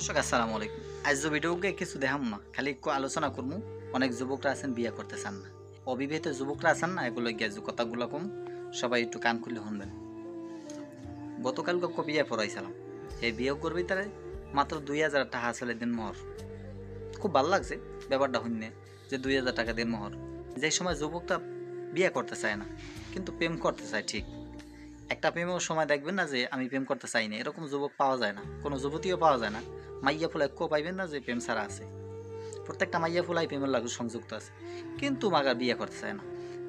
দর্শক আসসালামু আলাইকুম। আজ ভিডিওকে কিছু দেখাম না, খালি একটু আলোচনা করবো। অনেক যুবকরা আছেন বিয়ে করতে চান না, অবিবাহিত যুবকরা আছেন না, এগুলো গিয়ে কথাগুলো কম, সবাই একটু কান খুলে শুনবেন। গতকালকে বিয়ে পড়াইছিলাম, এই বিয়ে করবি তারা মাত্র 2000 টাকা আসলে দিন মোহর। খুব ভালো লাগছে ব্যাপারটা শুনে যে 2000 টাকা দিন মোহর। যে সময় যুবকটা বিয়ে করতে চায় না কিন্তু প্রেম করতে চায়, ঠিক একটা প্রেমেও সময় দেখবেন না যে আমি প্রেম করতে চাই না, এরকম যুবক পাওয়া যায় না, কোনো যুবতীও পাওয়া যায় না। মাইয়া ফুলা কেউ পাইবেন না যে প্রেম ছাড়া আছে, প্রত্যেকটা মাইয়া ফুলাই প্রেমের লাগে সংযুক্ত আছে, কিন্তু মাগার বিয়ে করতে চায় না।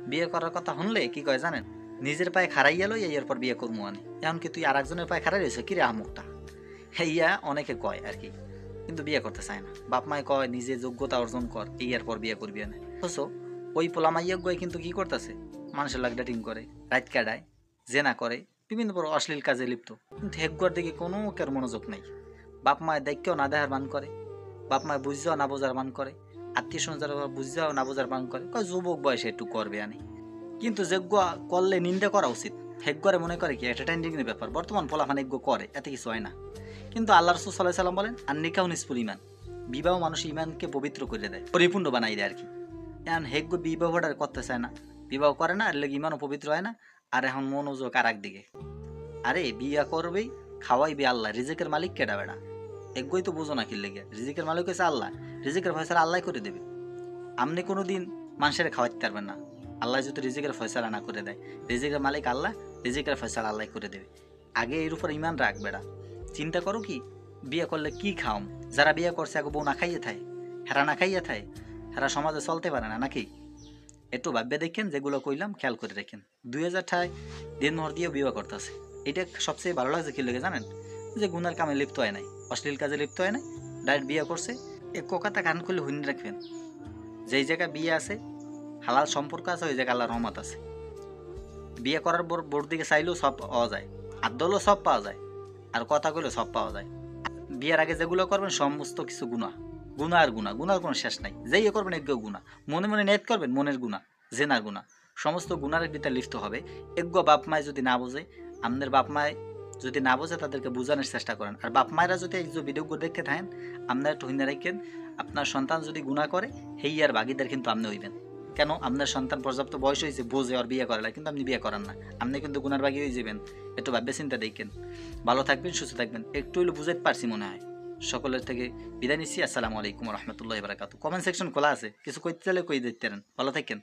বিয়ে করার কথা শুনলে কি কয় জানেন, নিজের পায়ে খাড়াই গেল এরপর বিয়ে করবো আনি, এমনকি তুই আর একজনের পায়ে খাড়াই রয়েছে কিরে আমুকটা, ইয়া অনেকে কয় আর কি, কিন্তু বিয়ে করতে চায় না। বাপ মায় কয় নিজে যোগ্যতা অর্জন কর এরপর বিয়ে করবি না। অথচ ওই পোলা মাইয়া গয় কিন্তু কি করতেছে, মানুষের লাগ ডেটিং করে, রাত কাটায়, জেনা করে, বিভিন্ন বড় অশ্লীল কাজে লিপ্ত, কিন্তু হেগুয়ার দিকে কোনো কেউ মনোযোগ নেই। বাপ মায়ের দেখকেও না দেখার মান করে, বাপ মায় বুঝাও না বোঝার মান করে, আত্মীয় স্বজন বুঝাও না বোঝার মান করে, কয় যুবক বয়সে একটু করবে আনি। কিন্তু যোগ্য করলে নিন্দা করা উচিত। হেগুয়ারে মনে করে কি একটা ট্রেন্ডিংয়ের ব্যাপার, বর্তমান পোলাফান যোগ্য করে, এতে কিছু হয় না। কিন্তু আল্লাহ রাসূল সাল্লাল্লাহু আলাইহি সাল্লাম বলেন আর নিকাহ নিসফুল ঈমান, বিবাহ মানুষ ঈমানকে পবিত্র করে দেয়, পরিপূর্ণ বানাই দেয় আর কি। এখন হেগ্য বিবাহটা করতে চায় না, বিবাহ করে না, এর লাগে ঈমানও পবিত্র হয় না। আর এখন মনোযোগ আর একদিকে, আরে বিয়া করবেই, খাওয়াইবে আল্লাহ, রিজিকের মালিক কেডা বেড়া, এগোই তো বুঝো না কি লেগে, রিজিকের মালিক হয়েছে আল্লাহ, রিজিকের ফয়সালা আল্লাহ করে দেবে। আপনি কোনো দিন মানুষের খাওয়াইতে পারবেন না, আল্লাহ যদি রিজিকের ফয়সালা না করে দেয়, রিজিকের মালিক আল্লাহ, রিজিকের ফয়সালা আল্লাহ করে দেবে। আগে এর উপর ইমান রাখ বেড়া, চিন্তা করো কি বিয়ে করলে কি খাওম। যারা বিয়ে করছে আগে বউ না খাইয়ে থায়, হেরা না খাইয়ে থায়, হেরা সমাজে চলতে পারে না নাকি। একটু ভাববে দেখেন, যেগুলো কইলাম খেয়াল করে দেখেন। 2000 টাকায় দিন মোহর দিয়েও বিবাহ করতেছে। এটা সবচেয়ে ভালো লাগছে কি লেগে জানেন, যে গুনার কামে লিপ্ত হয় নাই, অশ্লীল কাজে লিপ্ত হয় নাই, ডাইরেক্ট বিয়ে করছে। এক কথা কান খুলে হুইনে রাখবেন, যেই জায়গায় বিয়ে আছে, হালাল সম্পর্ক আছে, ওই জায়গায় আল্লাহর রহমত আছে। বিয়ে করার বোর দিকে চাইলেও সব পাওয়া যায়, আদলেও সব পাওয়া যায়, আর কথা কইলেও সব পাওয়া যায়। বিয়ের আগে যেগুলো করবেন সমস্ত কিছু গুণা, গুণা আর গুণা, গুণার কোনো শেষ নাই। যেই করবেন একগো গুণা, মনে মনে নেট করবেন মনের গুণা, জেনার গুণা, সমস্ত গুণার ভিতরে লিপ্ত হবে। একগো বাপ মায় যদি না বোঝে, আপনাদের বাপ মায় যদি না বোঝে, তাদেরকে বোঝানোর চেষ্টা করেন। আর বাপ মায়েরা যদি এই যে ভিডিওগুলো দেখতে থাকেন, আপনারা একটু হিন্দা রাখেন, আপনার সন্তান যদি গুণা করে, হেই আর ভাগিদার কিন্তু আপনি হইবেন। কেন, আপনার সন্তান পর্যাপ্ত বয়স হয়েছে, বোঝে আর বিয়ে করালে, কিন্তু আপনি বিয়ে করান না, আপনি কিন্তু গুনার ভাগি হয়ে যাবেন। একটু ভাববে চিন্তা দেখেন। ভালো থাকবেন, সুস্থ থাকবেন। একটু হইলে বুঝাইতে পারছি মনে হয়। সকলের থেকে বিদায় নিচ্ছি। আসসালামু আলাইকুম রহমতুল্লাহ বারাকাতু। কমেন্ট সেকশন খোলা আছে, কিছু কইতে চাইলে কই দিতে পারেন। ভালো থাকেন।